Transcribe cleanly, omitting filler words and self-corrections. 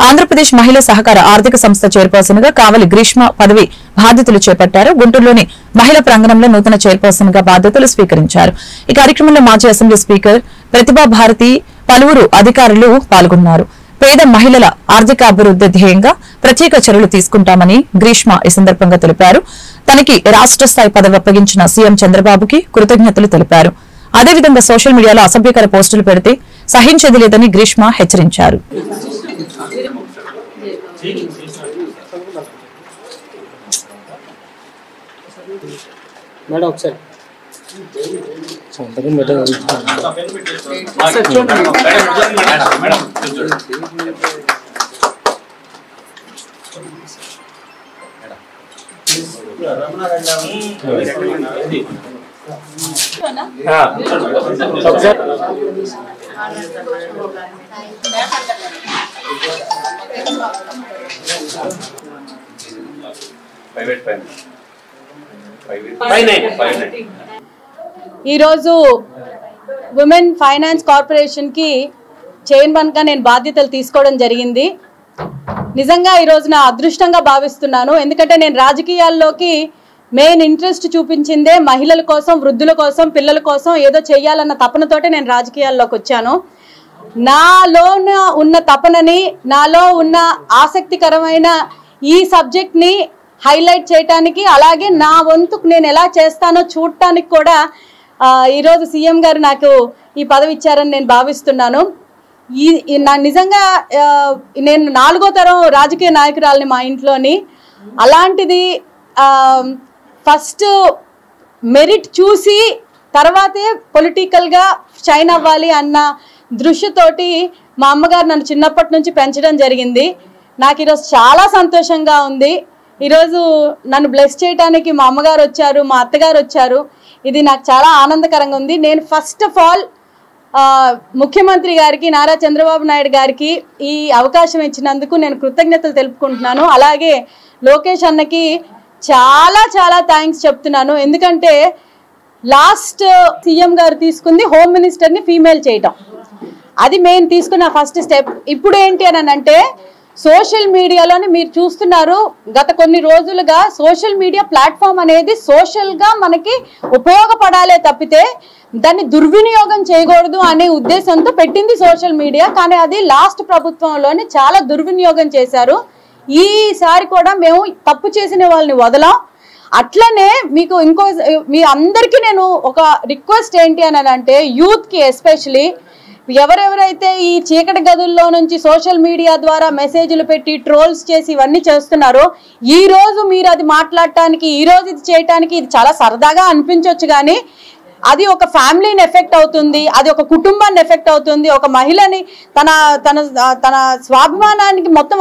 ఆంధ్రప్రదేశ్ మహిళా సహకార ఆర్థిక సంస్థ చైర్పర్సన్ గా కావలి గ్రీష్మ పదవి బాధ్యతలు చేపట్టారు. గుంటూరులోని మహిళా ప్రాంగణంలో నూతన చైర్పర్సన్ గా బాధ్యతలు స్వీకరించారు. ఈ కార్యక్రమంలో మాజీ అసెంబ్లీ స్పీకర్ ప్రతిభా భారతి పలువురు అధికారులు పాల్గొన్నారు. పేద మహిళల ఆర్థికాభివృద్ధి ధ్యేయంగా ప్రత్యేక చర్యలు తీసుకుంటామని గ్రీష్మ ఈ సందర్భంగా తెలిపారు. తనకి రాష్ట్ర స్థాయి పదవి అప్పగించిన సీఎం చంద్రబాబుకి కృతజ్ఞతలు తెలిపారు. అదేవిధంగా సోషల్ మీడియాలో అసభ్యకర పోస్టులు పెడితే సహించేది లేదని గ్రీష్మ హెచ్చరించారు. ఈరోజు ఉమెన్ ఫైనాన్స్ కార్పొరేషన్ కి చైర్మన్ గా నేను బాధ్యతలు తీసుకోవడం జరిగింది. నిజంగా ఈరోజు నా అదృష్టంగా భావిస్తున్నాను. ఎందుకంటే నేను రాజకీయాల్లోకి మెయిన్ ఇంట్రెస్ట్ చూపించిందే మహిళల కోసం, వృద్ధుల కోసం, పిల్లల కోసం ఏదో చెయ్యాలన్న తపనతోటే నేను రాజకీయాల్లోకి వచ్చాను. నాలో ఉన్న తపనని, నాలో ఉన్న ఆసక్తికరమైన ఈ సబ్జెక్ట్ని హైలైట్ చేయటానికి, అలాగే నా వంతుకు నేను ఎలా చేస్తానో చూడటానికి కూడా ఈరోజు సీఎం గారు నాకు ఈ పదవి ఇచ్చారని నేను భావిస్తున్నాను. నిజంగా నేను 4వ తరం రాజకీయ నాయకురాలని మా ఇంట్లోని. అలాంటిది ఫస్ట్ మెరిట్ చూసి తర్వాతే పొలిటికల్గా షైన్ అవ్వాలి అన్న దృష్టితోటి మా అమ్మగారు నన్ను చిన్నప్పటి నుంచి పెంచడం జరిగింది. నాకు ఈరోజు చాలా సంతోషంగా ఉంది. ఈరోజు నన్ను బ్లెస్ చేయడానికి మా అమ్మగారు వచ్చారు, మా అత్తగారు వచ్చారు. ఇది నాకు చాలా ఆనందకరంగా ఉంది. నేను ఫస్ట్ ఆఫ్ ఆల్ ముఖ్యమంత్రి గారికి, నారా చంద్రబాబు నాయుడు గారికి ఈ అవకాశం ఇచ్చినందుకు నేను కృతజ్ఞతలు తెలుపుకుంటున్నాను. అలాగే లోకేష్ అన్నకి చాలా చాలా థ్యాంక్స్ చెప్తున్నాను. ఎందుకంటే లాస్ట్ సీఎం గారు తీసుకుంది హోమ్ మినిస్టర్ని ఫీమేల్ చేయటం. అది మేము తీసుకున్న ఫస్ట్ స్టెప్. ఇప్పుడు ఏంటి అని అంటే సోషల్ మీడియాలోని మీరు చూస్తున్నారు, గత కొన్ని రోజులుగా సోషల్ మీడియా ప్లాట్ఫామ్ అనేది సోషల్గా మనకి ఉపయోగపడాలే తప్పితే దాన్ని దుర్వినియోగం చేయకూడదు అనే ఉద్దేశంతో పెట్టింది సోషల్ మీడియా. కానీ అది లాస్ట్ ప్రభుత్వంలోని చాలా దుర్వినియోగం చేశారు. ఈసారి కూడా మేము తప్పు చేసిన వాళ్ళని వదలం. అట్లనే మీకు మీ అందరికీ నేను ఒక రిక్వెస్ట్ ఏంటి అని అంటే యూత్కి ఎస్పెషలీ ఎవరెవరైతే ఈ చీకటి గదుల్లో నుంచి సోషల్ మీడియా ద్వారా మెసేజ్లు పెట్టి ట్రోల్స్ చేసి ఇవన్నీ చేస్తున్నారో, ఈ రోజు మీరు అది మాట్లాడటానికి, ఈ రోజు ఇది చేయటానికి ఇది చాలా సరదాగా అనిపించవచ్చు, కానీ అది ఒక ఫ్యామిలీని ఎఫెక్ట్ అవుతుంది, అది ఒక కుటుంబాన్ని ఎఫెక్ట్ అవుతుంది, ఒక మహిళని తన స్వాభిమానానికి మొత్తం